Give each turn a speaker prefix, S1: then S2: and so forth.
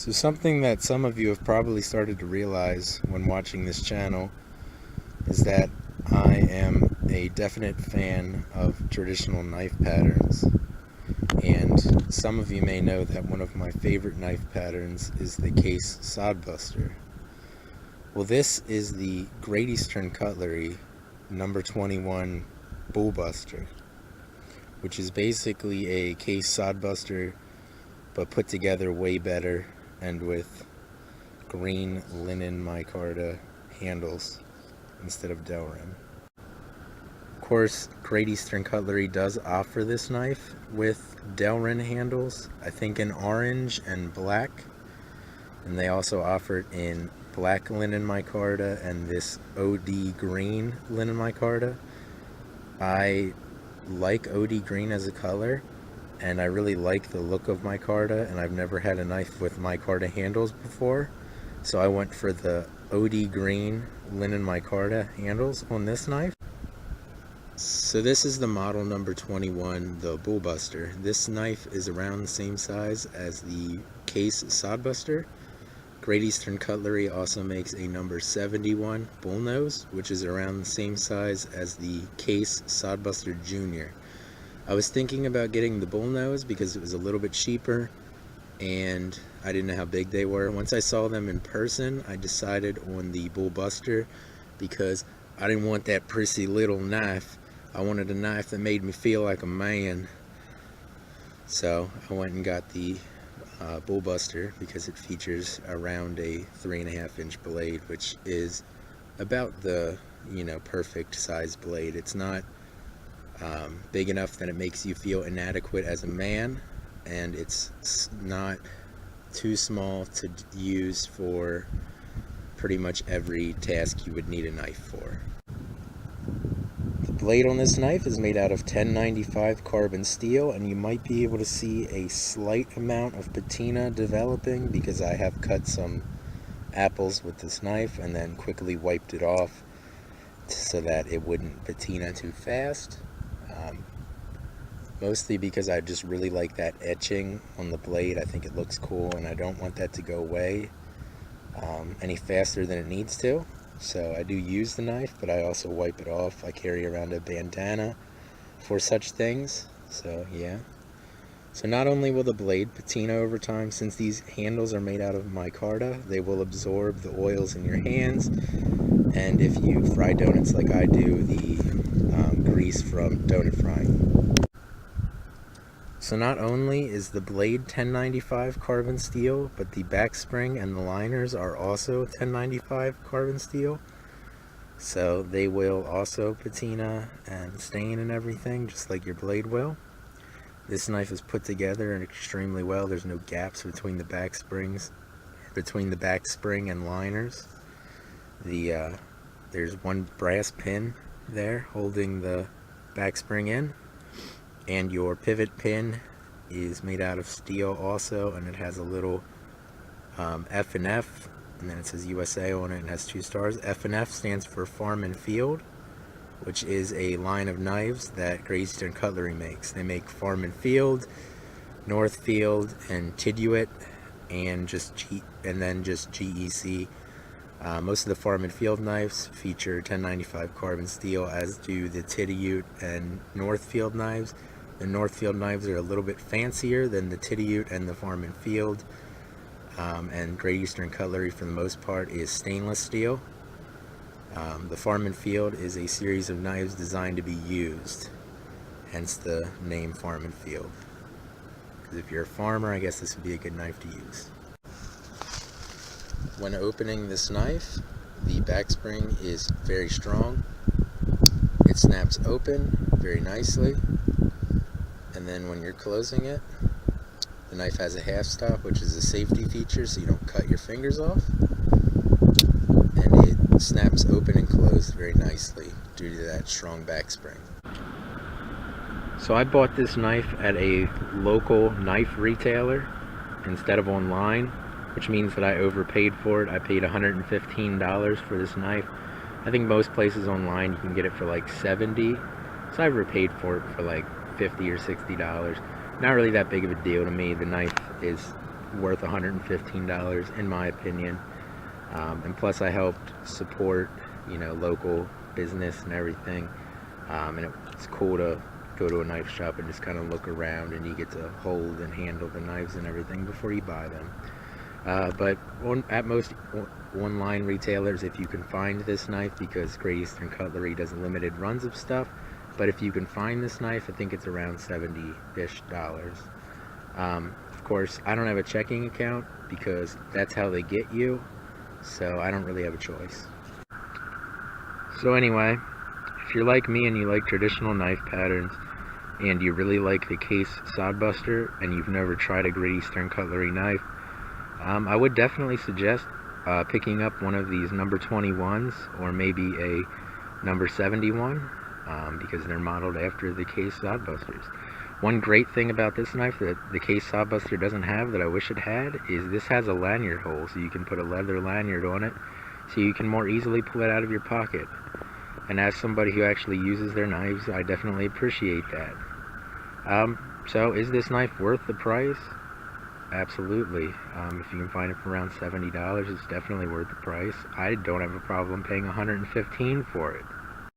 S1: So something that some of you have probably started to realize when watching this channel is that I am a definite fan of traditional knife patterns. And some of you may know that one of my favorite knife patterns is the case sodbuster. Well, this is the Great Eastern Cutlery number 21 Bullbuster, which is basically a case sodbuster but put together way better and with green linen micarta handles instead of Delrin. Of course, Great Eastern Cutlery does offer this knife with Delrin handles, I think in orange and black, and they also offer it in black linen micarta and this OD green linen micarta. I like OD green as a color, and I really like the look of micarta, and I've never had a knife with micarta handles before, so I went for the OD green linen micarta handles on this knife. So this is the model number 21, the Bullbuster. This knife is around the same size as the case sodbuster. Great Eastern Cutlery also makes a number 71 bullnose, which is around the same size as the case sodbuster junior. I was thinking about getting the bullnose because it was a little bit cheaper and I didn't know how big they were. Once I saw them in person, I decided on the Bullbuster because I didn't want that prissy little knife. I wanted a knife that made me feel like a man. So I went and got the Bullbuster because it features around a 3.5 inch blade, which is about the perfect size blade. It's not big enough that it makes you feel inadequate as a man, and it's not too small to use for pretty much every task you would need a knife for. The blade on this knife is made out of 1095 carbon steel, and you might be able to see a slight amount of patina developing because I have cut some apples with this knife and then quickly wiped it off so that it wouldn't patina too fast. Mostly because I just really like that etching on the blade. I think it looks cool, and I don't want that to go away any faster than it needs to. So I do use the knife, but I also wipe it off. I carry around a bandana for such things. So yeah. So not only will the blade patina over time, since these handles are made out of micarta, they will absorb the oils in your hands. And if you fry donuts like I do, the grease from donut frying. So not only is the blade 1095 carbon steel, but the back spring and the liners are also 1095 carbon steel. So they will also patina and stain and everything, just like your blade will. This knife is put together extremely well. There's no gaps between the back springs, between the back spring and liners. There's one brass pin there holding the back spring in, and your pivot pin is made out of steel also, and it has a little F and F, and then it says USA on it and has 2 stars. F and F stands for Farm and Field, which is a line of knives that Great Eastern Cutlery makes. They make Farm and Field, Northfield, and Tiduet, and then just GEC. Most of the Farm and Field knives feature 1095 carbon steel, as do the Tiduet and Northfield knives. The Northfield knives are a little bit fancier than the Tiduet and the Farm and Field. And Great Eastern Cutlery, for the most part, is stainless steel. The Farm and Field is a series of knives designed to be used, hence the name Farm and Field. Because if you're a farmer, I guess this would be a good knife to use. When opening this knife, the back spring is very strong. It snaps open very nicely, and then when you're closing it, the knife has a half stop, which is a safety feature so you don't cut your fingers off, and it snaps open and closed very nicely due to that strong back spring. So I bought this knife at a local knife retailer instead of online, which means that I overpaid for it. I paid $115 for this knife. I think most places online you can get it for like $70, so I overpaid for it for like $50 or $60. Not really that big of a deal to me. The knife is worth $115 in my opinion. And plus I helped support, you know, local business and everything. And it's cool to go to a knife shop and just kind of look around, and you get to hold and handle the knives and everything before you buy them. But at most online retailers, if you can find this knife, because Great Eastern Cutlery does limited runs of stuff, but if you can find this knife, I think it's around $70-ish. Of course, I don't have a checking account because that's how they get you, so I don't really have a choice. So anyway, if you're like me and you like traditional knife patterns, and you really like the case sodbuster, and you've never tried a Great Eastern Cutlery knife, I would definitely suggest picking up one of these number 21s, or maybe a number 71, because they're modeled after the case sodbusters. One great thing about this knife that the case sodbuster doesn't have, that I wish it had, is this has a lanyard hole, so you can put a leather lanyard on it, so you can more easily pull it out of your pocket. And as somebody who actually uses their knives, I definitely appreciate that. So is this knife worth the price? Absolutely. If you can find it for around $70, it's definitely worth the price. I don't have a problem paying $115 for it.